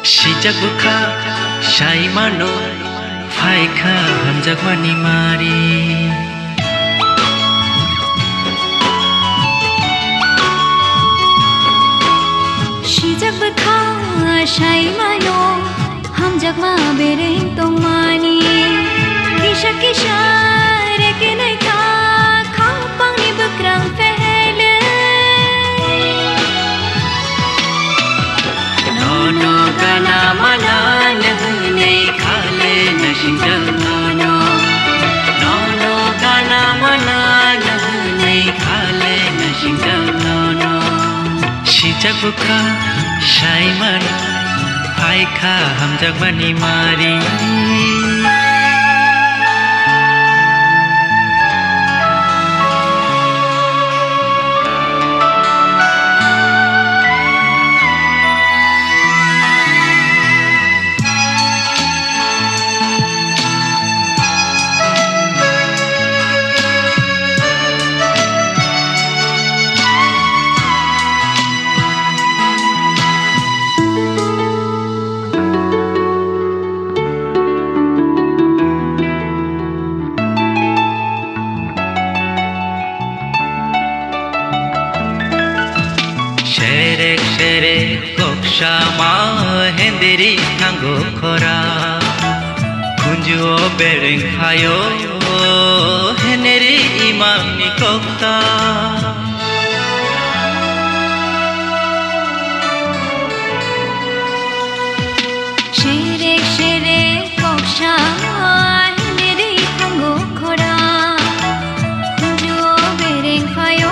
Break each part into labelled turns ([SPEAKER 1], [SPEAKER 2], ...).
[SPEAKER 1] Sijak buka syai mano Faika hanjak mani mari
[SPEAKER 2] Sijak buka syai mano Hamjak ma bereng tong mani Kisah kisah reke nai ka Kapang ni bekrang fehele
[SPEAKER 1] Nono gana mana nahnei khale nashingdal nono Nono gana mana nahnei khale nashingdal nono Sijak buka syai mano Faika hamjak mani mari Sherek sherek kokshama henderi tango khora Kunjuo bereng hayo heneri imam ni kokta
[SPEAKER 2] Sherek sherek koksha Heneri tango khora Kunjuo bereng hayo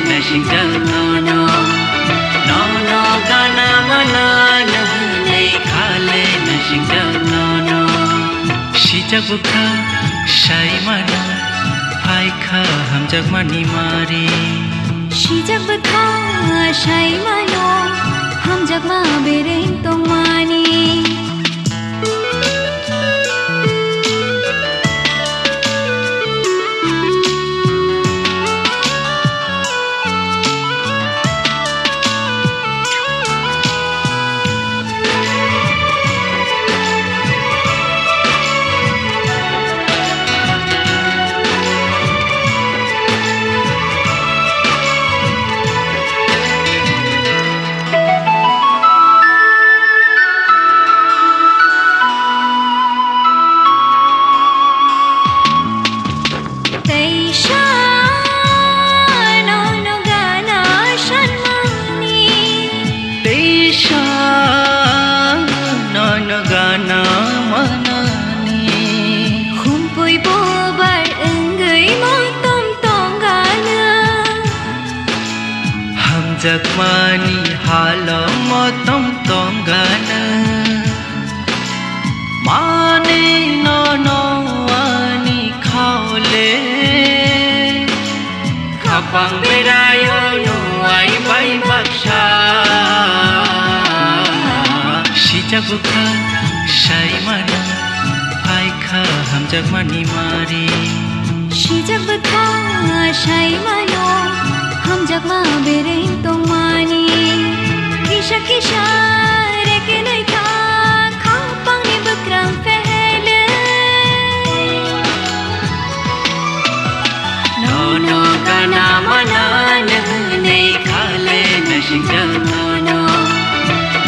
[SPEAKER 1] Nashingdal nono Nono gana mana nahnei khale nashingdal nono Sijak buka syai mano Faika hamjak mani mari
[SPEAKER 2] Sijak buka syai mano Hamjak ma bereng tong mani
[SPEAKER 1] Gana manani
[SPEAKER 2] Humpui bobar enggai motom tonggana
[SPEAKER 1] Hamjak mani hala motom tonggana Mani nono ani khole Kapang berayo nuai bai baksha Sijak buka syai mano Faika hamjak mani mari
[SPEAKER 2] Sijak buka syai mano Hamjak ma bereng tong mani Kisah kisah reke nai ka Kapang ni bekrang fehele
[SPEAKER 1] Nono gana mana nahnei khale nashingdal nono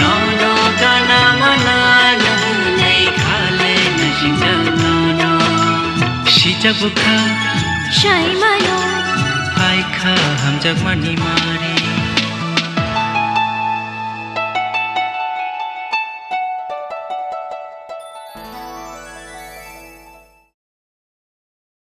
[SPEAKER 1] Nono gana mana nahnei khale nashingdal nono सिजक बुखा
[SPEAKER 2] शाई मानो
[SPEAKER 1] फाइखा हमजक मानी मारे